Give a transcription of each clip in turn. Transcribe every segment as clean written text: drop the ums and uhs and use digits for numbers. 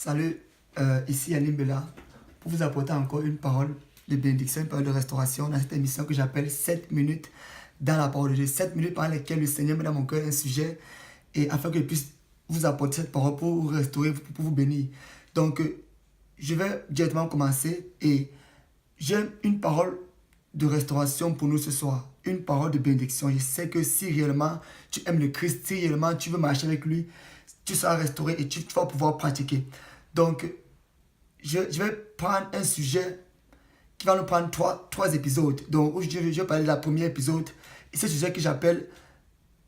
Salut, ici Alim Bella pour vous apporter encore une parole de bénédiction, une parole de restauration dans cette émission que j'appelle 7 minutes dans la parole de Dieu. 7 minutes par lesquelles le Seigneur met dans mon cœur un sujet et afin que je puisse vous apporter cette parole pour vous restaurer, pour vous bénir. Donc, je vais directement commencer et j'ai une parole de restauration pour nous ce soir. Une parole de bénédiction. Je sais que si réellement tu aimes le Christ, si réellement tu veux marcher avec lui, tu seras restauré et tu vas pouvoir pratiquer. Donc, je vais prendre un sujet qui va nous prendre trois épisodes. Donc, aujourd'hui, je vais parler de la première épisode. Et c'est ce sujet que j'appelle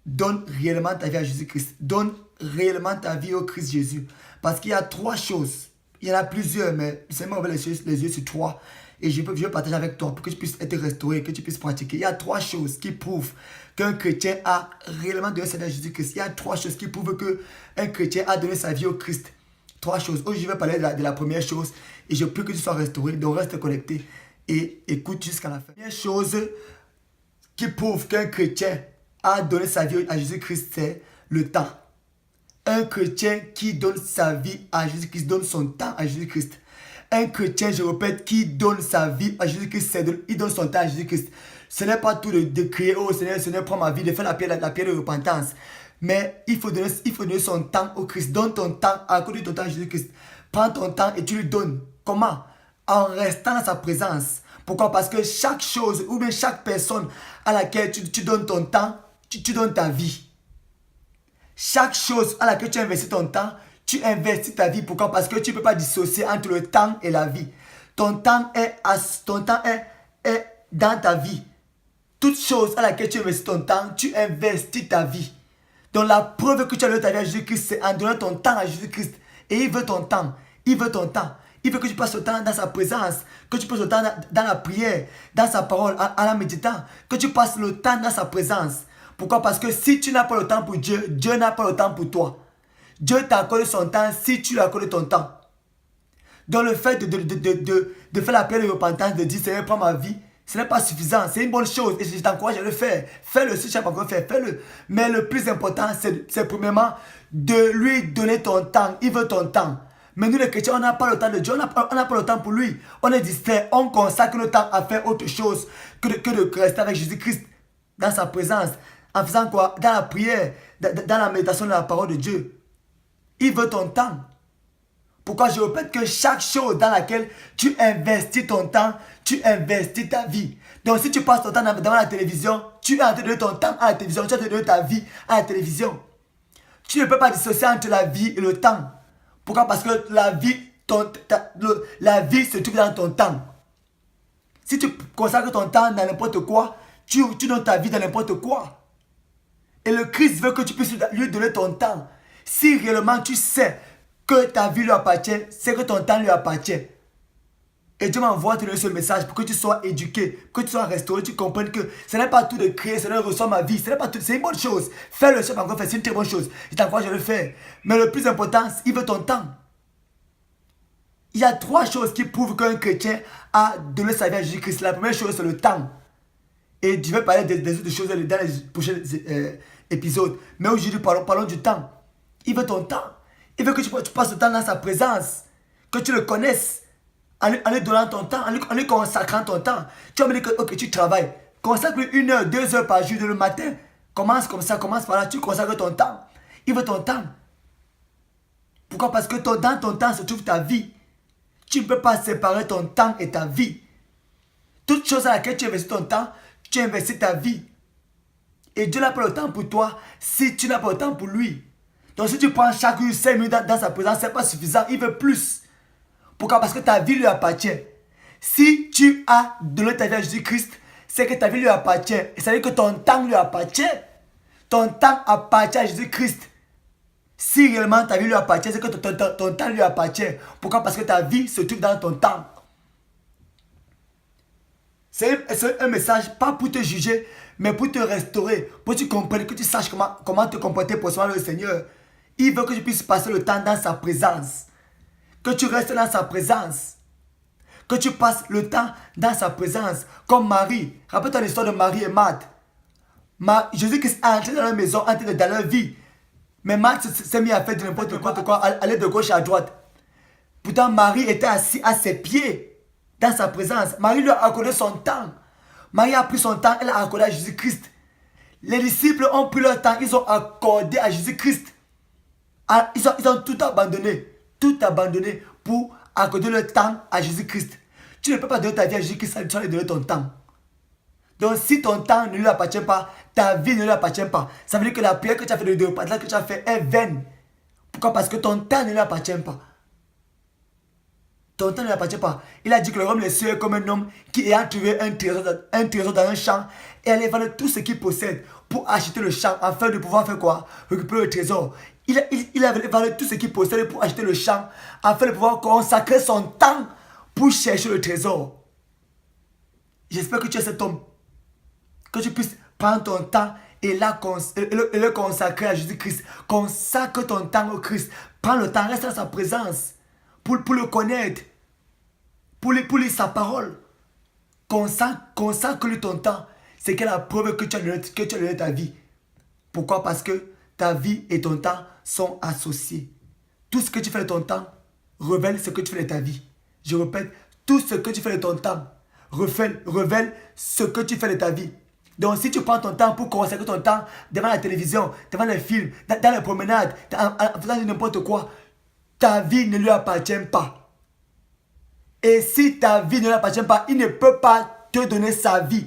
donne réellement ta vie à Jésus-Christ. Donne réellement ta vie au Christ Jésus. Parce qu'il y a trois choses. Il y en a plusieurs, mais le Seigneur m'a ouvert les yeux sur trois. Et je veux partager avec toi pour que tu puisses être restauré, que tu puisses pratiquer. Il y a trois choses qui prouvent qu'un chrétien a réellement donné sa vie à Jésus-Christ. Il y a trois choses qui prouvent qu'un chrétien a donné sa vie au Christ. Trois choses. Aujourd'hui, je vais parler de la première chose et je prie que tu sois restauré. Donc, reste connecté et écoute jusqu'à la fin. La première chose qui prouve qu'un chrétien a donné sa vie à Jésus-Christ, c'est le temps. Un chrétien qui donne sa vie à Jésus-Christ, donne son temps à Jésus-Christ. Un chrétien, je répète, qui donne sa vie à Jésus-Christ, il donne son temps à Jésus-Christ. Ce n'est pas tout de crier, oh Seigneur, prends ma vie, de faire la prière de repentance. Mais il faut donner son temps au Christ. Donne ton temps, accorde ton temps à Jésus-Christ. Prends ton temps et tu lui donnes. Comment? En restant dans sa présence. Pourquoi? Parce que chaque chose ou bien chaque personne à laquelle tu donnes ton temps, tu donnes ta vie. Chaque chose à laquelle tu investis ton temps, tu investis ta vie. Pourquoi? Parce que tu ne peux pas dissocier entre le temps et la vie. Ton temps est dans ta vie. Toute chose à laquelle tu investis ton temps, tu investis ta vie. Donc la preuve que tu as donné ta vie à Jésus-Christ, c'est en donnant ton temps à Jésus-Christ. Et il veut ton temps. Il veut ton temps. Il veut que tu passes le temps dans sa présence, que tu passes le temps dans la prière, dans sa parole, en la méditant, que tu passes le temps dans sa présence. Pourquoi? Parce que si tu n'as pas le temps pour Dieu, Dieu n'a pas le temps pour toi. Dieu t'accorde son temps si tu lui accordes ton temps. Donc le fait de faire la prière de repentance, de dire Seigneur, prends ma vie, ce n'est pas suffisant. C'est une bonne chose et je t'encourage à le faire. Fais-le si tu n'as pas encore fait, fais-le. Mais le plus important, c'est premièrement de lui donner ton temps. Il veut ton temps. Mais nous les chrétiens, on n'a pas le temps de Dieu, on n'a pas le temps pour lui. On est distrait, on consacre le temps à faire autre chose que de rester avec Jésus-Christ dans sa présence. En faisant quoi? Dans la prière, dans la méditation de la parole de Dieu. Il veut ton temps. Pourquoi? Je répète que chaque chose dans laquelle tu investis ton temps, tu investis ta vie. Donc si tu passes ton temps devant la télévision, tu es en train de donner ton temps à la télévision, tu es en train de donner ta vie à la télévision. Tu ne peux pas dissocier entre la vie et le temps. Pourquoi? Parce que la vie se trouve dans ton temps. Si tu consacres ton temps dans n'importe quoi, tu donnes ta vie dans n'importe quoi. Et le Christ veut que tu puisses lui donner ton temps. Si réellement tu sais que ta vie lui appartient, c'est que ton temps lui appartient. Et Dieu m'envoie te donner ce message pour que tu sois éduqué, que tu sois restauré, tu comprennes que ce n'est pas tout de créer, Seigneur, reçois ma vie, ce n'est pas tout, c'est une bonne chose. Fais-le, chef encore fait, c'est une très bonne chose. Je t'encourage à le faire. Mais le plus important, il veut ton temps. Il y a trois choses qui prouvent qu'un chrétien a donné sa vie à Jésus-Christ. La première chose, c'est le temps. Et je vais parler des autres choses dans les prochains épisodes. Mais aujourd'hui, parlons du temps. Il veut ton temps. Il veut que tu passes le temps dans sa présence. Que tu le connaisses. En lui donnant ton temps, en lui consacrant ton temps. Tu vas me dire que okay, tu travailles. Consacre 1 heure, 2 heures par jour le matin. Commence comme ça, commence par là. Tu consacres ton temps. Il veut ton temps. Pourquoi? Parce que dans ton temps se trouve ta vie. Tu ne peux pas séparer ton temps et ta vie. Toute chose à laquelle tu investis ton temps, tu investis ta vie. Et Dieu n'a pas le temps pour toi si tu n'as pas le temps pour lui. Donc si tu prends chaque jour 5 minutes dans sa présence, ce n'est pas suffisant. Il veut plus. Pourquoi? Parce que ta vie lui appartient. Si tu as donné ta vie à Jésus-Christ, c'est que ta vie lui appartient. Et ça veut dire que ton temps lui appartient. Ton temps appartient à Jésus-Christ. Si réellement ta vie lui appartient, c'est que ton temps lui appartient. Pourquoi? Parce que ta vie se trouve dans ton temps. C'est un message, pas pour te juger, mais pour te restaurer, pour que tu comprennes, que tu saches comment te comporter pour recevoir le Seigneur. Il veut que tu puisses passer le temps dans sa présence. Que tu restes dans sa présence. Que tu passes le temps dans sa présence. Comme Marie. Rappelle-toi l'histoire de Marie et Marthe. Jésus-Christ est entré dans leur maison, entré dans leur vie. Mais Marthe s'est mis à faire de n'importe quoi, aller de gauche à droite. Pourtant, Marie était assis à ses pieds, dans sa présence. Marie lui a accordé son temps. Marie a pris son temps, elle a accordé à Jésus-Christ. Les disciples ont pris leur temps, ils ont accordé à Jésus-Christ. Ils ont tout abandonné pour accorder leur temps à Jésus-Christ. Tu ne peux pas donner ta vie à Jésus-Christ sans lui donner ton temps. Donc si ton temps ne lui appartient pas, ta vie ne lui appartient pas. Ça veut dire que la prière que tu as fait, le repas que tu as fait est vaine. Pourquoi? Parce que ton temps ne lui appartient pas. Ton temps ne lui appartient pas. Il a dit que le homme les cieux est comme un homme qui ayant trouvé un trésor dans un champ et allait vendre tout ce qu'il possède pour acheter le champ afin de pouvoir faire quoi? Récupérer le trésor. Il avait vendu tout ce qu'il possédait pour acheter le champ afin de pouvoir consacrer son temps pour chercher le trésor. J'espère que tu es cet homme. Que tu puisses prendre ton temps et le consacrer à Jésus-Christ. Consacre ton temps au Christ. Prends le temps, reste dans sa présence pour le connaître. Pour lire sa parole. Consacre-lui ton temps. C'est quelle la preuve que tu as donné ta vie. Pourquoi? Parce que ta vie et ton temps sont associés. Tout ce que tu fais de ton temps révèle ce que tu fais de ta vie. Je répète, tout ce que tu fais de ton temps révèle ce que tu fais de ta vie. Donc si tu prends ton temps pour consacrer ton temps devant la télévision, devant les films, dans les promenades, en faisant n'importe quoi, ta vie ne lui appartient pas. Et si ta vie ne lui appartient pas, il ne peut pas te donner sa vie.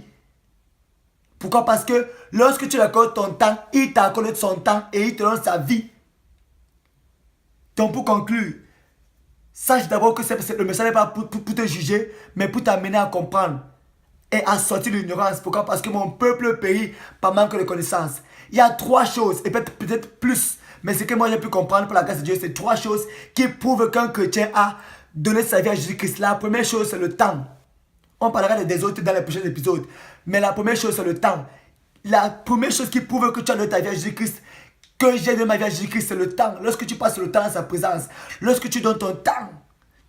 Pourquoi? Parce que lorsque tu lui accordes ton temps, il t'accorde son temps et il te donne sa vie. Donc pour conclure, sache d'abord que le message n'est pas pour te juger, mais pour t'amener à comprendre et à sortir de l'ignorance. Pourquoi? Parce que mon peuple périt par manque de connaissance. Il y a 3 choses, et peut-être plus, mais ce que moi j'ai pu comprendre par la grâce de Dieu, c'est 3 choses qui prouvent qu'un chrétien a donné sa vie à Jésus-Christ. La première chose, c'est le temps. On parlera des autres dans les prochains épisodes. Mais la première chose, c'est le temps. La première chose qui prouve que tu as donné ta vie à Jésus-Christ, que j'ai donné ma vie à Jésus-Christ, c'est le temps. Lorsque tu passes le temps dans sa présence, lorsque tu donnes ton temps,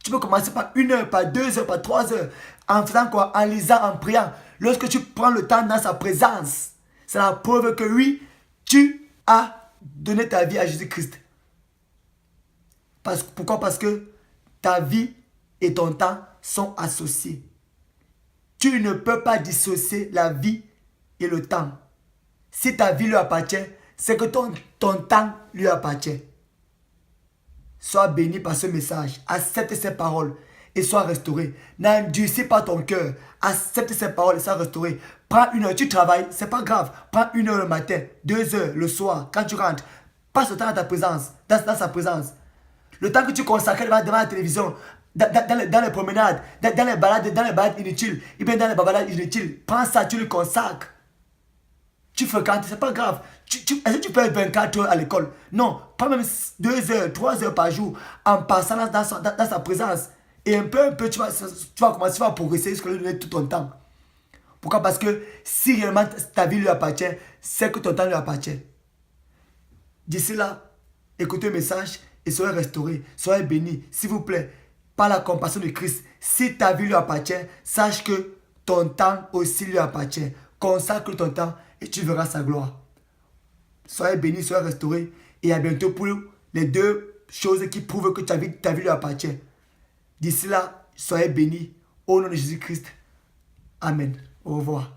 tu peux commencer par 1 heure, par 2 heures, par 3 heures, en faisant quoi? En lisant, en priant. Lorsque tu prends le temps dans sa présence, c'est la preuve que oui, tu as donné ta vie à Jésus-Christ. Pourquoi? Parce que ta vie et ton temps sont associés. Tu ne peux pas dissocier la vie et le temps. Si ta vie lui appartient, c'est que ton temps lui appartient. Sois béni par ce message. Accepte ces paroles et sois restauré. N'endurcis pas ton cœur. Accepte ces paroles et sois restauré. Prends 1 heure, tu travailles, c'est pas grave. Prends 1 heure le matin, 2 heures le soir, quand tu rentres. Passe le temps dans ta présence, dans sa présence. Le temps que tu consacres devant la télévision, dans les promenades, dans les balades inutiles, et bien dans les balades inutiles, prends ça, tu le consacres. Tu fréquentes, c'est pas grave. Est-ce que tu peux être 24 heures à l'école? Non, pas même 2 heures, 3 heures par jour en passant dans sa présence. Et un peu, tu vas commencer à progresser jusqu'à lui donner tout ton temps. Pourquoi? Parce que si réellement ta vie lui appartient, c'est que ton temps lui appartient. D'ici là, écoutez le message et soyez restaurés, soyez bénis, s'il vous plaît, par la compassion de Christ. Si ta vie lui appartient, sache que ton temps aussi lui appartient. Consacre ton temps et tu verras sa gloire. Soyez bénis, soyez restaurés et à bientôt pour les 2 choses qui prouvent que ta vie lui appartient. D'ici là, soyez bénis au nom de Jésus-Christ. Amen. Au revoir.